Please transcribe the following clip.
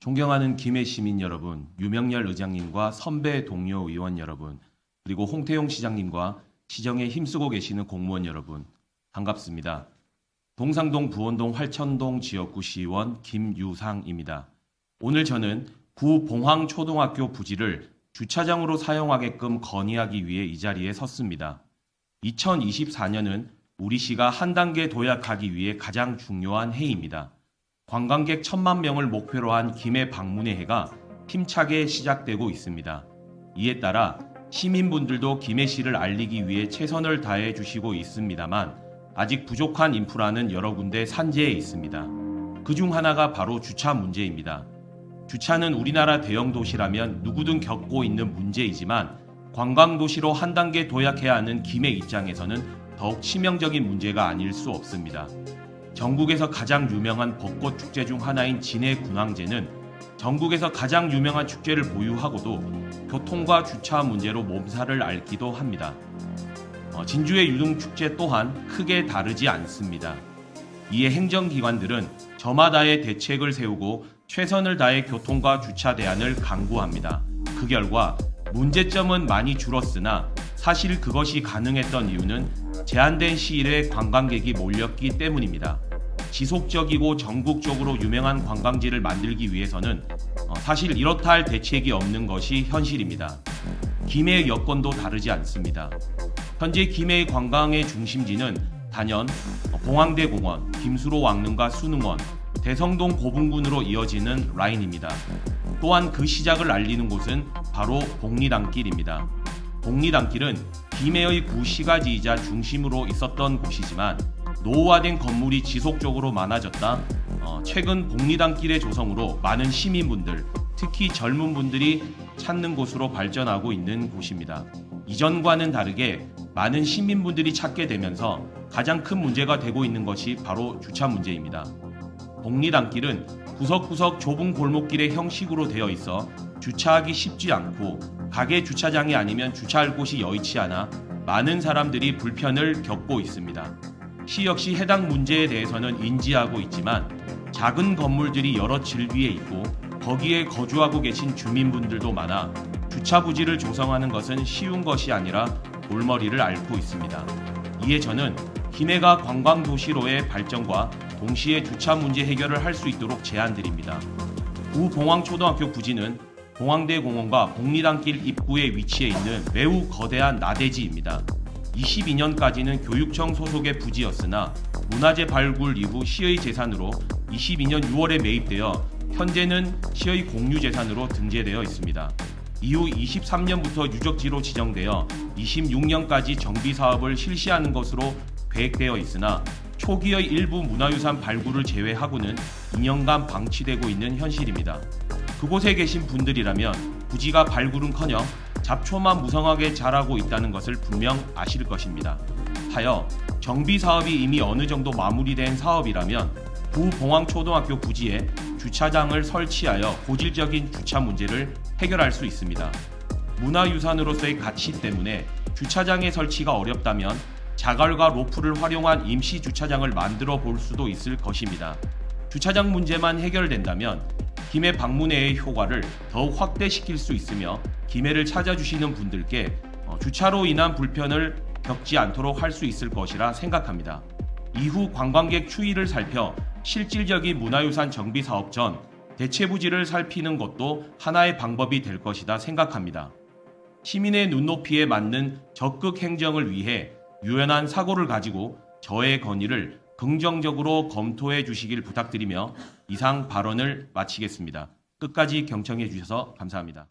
존경하는 김해 시민 여러분, 유명열 의장님과 선배 동료 의원 여러분, 그리고 홍태용 시장님과 시정에 힘쓰고 계시는 공무원 여러분, 반갑습니다. 동상동 부원동 활천동 지역구 시의원 김유상입니다. 오늘 저는 구 봉황초등학교 부지를 주차장으로 사용하게끔 건의하기 위해 이 자리에 섰습니다. 2024년은 우리 시가 한 단계 도약하기 위해 가장 중요한 해입니다. 관광객 1,000만 명을 목표로 한 김해 방문의 해가 힘차게 시작되고 있습니다. 이에 따라 시민분들도 김해시를 알리기 위해 최선을 다해 주시고 있습니다만 아직 부족한 인프라는 여러 군데 산재해 있습니다. 그중 하나가 바로 주차 문제입니다. 주차는 우리나라 대형 도시라면 누구든 겪고 있는 문제이지만 관광도시로 한 단계 도약해야 하는 김해 입장에서는 더욱 치명적인 문제가 아닐 수 없습니다. 전국에서 가장 유명한 벚꽃 축제 중 하나인 진해군항제는 전국에서 가장 유명한 축제를 보유하고도 교통과 주차 문제로 몸살을 앓기도 합니다. 진주의 유등축제 또한 크게 다르지 않습니다. 이에 행정기관들은 저마다의 대책을 세우고 최선을 다해 교통과 주차 대안을 강구합니다. 그 결과 문제점은 많이 줄었으나 사실 그것이 가능했던 이유는 제한된 시일에 관광객이 몰렸기 때문입니다. 지속적이고 전국적으로 유명한 관광지를 만들기 위해서는 사실 이렇다 할 대책이 없는 것이 현실입니다. 김해의 여건도 다르지 않습니다. 현재 김해의 관광의 중심지는 단연 봉황대공원, 김수로 왕릉과 순흥원, 대성동 고분군으로 이어지는 라인입니다. 또한 그 시작을 알리는 곳은 바로 복리단길입니다. 복리단길은 김해의 구시가지이자 중심으로 있었던 곳이지만 노후화된 건물이 지속적으로 많아졌다 최근 복리단길의 조성으로 많은 시민분들, 특히 젊은 분들이 찾는 곳으로 발전하고 있는 곳입니다. 이전과는 다르게 많은 시민분들이 찾게 되면서 가장 큰 문제가 되고 있는 것이 바로 주차 문제입니다. 복리단길은 구석구석 좁은 골목길의 형식으로 되어 있어 주차하기 쉽지 않고 가게 주차장이 아니면 주차할 곳이 여의치 않아 많은 사람들이 불편을 겪고 있습니다. 시 역시 해당 문제에 대해서는 인지하고 있지만 작은 건물들이 여러 질비에 있고 거기에 거주하고 계신 주민분들도 많아 주차 부지를 조성하는 것은 쉬운 것이 아니라 골머리를 앓고 있습니다. 이에 저는 김해가 관광도시로의 발전과 동시에 주차 문제 해결을 할 수 있도록 제안드립니다. 구 봉황초등학교 부지는 봉황대공원과 복리단길 입구에 위치해 있는 매우 거대한 나대지입니다. 22년까지는 교육청 소속의 부지였으나 문화재 발굴 이후 시의 재산으로 22년 6월에 매입되어 현재는 시의 공유재산으로 등재되어 있습니다. 이후 23년부터 유적지로 지정되어 26년까지 정비사업을 실시하는 것으로 계획되어 있으나 초기의 일부 문화유산 발굴을 제외하고는 2년간 방치되고 있는 현실입니다. 그곳에 계신 분들이라면 부지가 발굴은커녕 잡초만 무성하게 자라고 있다는 것을 분명 아실 것입니다. 하여 정비사업이 이미 어느 정도 마무리된 사업이라면 구 봉황초등학교 부지에 주차장을 설치하여 고질적인 주차 문제를 해결할 수 있습니다. 문화유산으로서의 가치 때문에 주차장의 설치가 어렵다면 자갈과 로프를 활용한 임시 주차장을 만들어 볼 수도 있을 것입니다. 주차장 문제만 해결된다면 김해 방문회의 효과를 더욱 확대시킬 수 있으며 김해를 찾아주시는 분들께 주차로 인한 불편을 겪지 않도록 할 수 있을 것이라 생각합니다. 이후 관광객 추이를 살펴 실질적인 문화유산 정비 사업 전 대체 부지를 살피는 것도 하나의 방법이 될 것이다 생각합니다. 시민의 눈높이에 맞는 적극 행정을 위해 유연한 사고를 가지고 저의 건의를 긍정적으로 검토해 주시길 부탁드리며 이상 발언을 마치겠습니다. 끝까지 경청해 주셔서 감사합니다.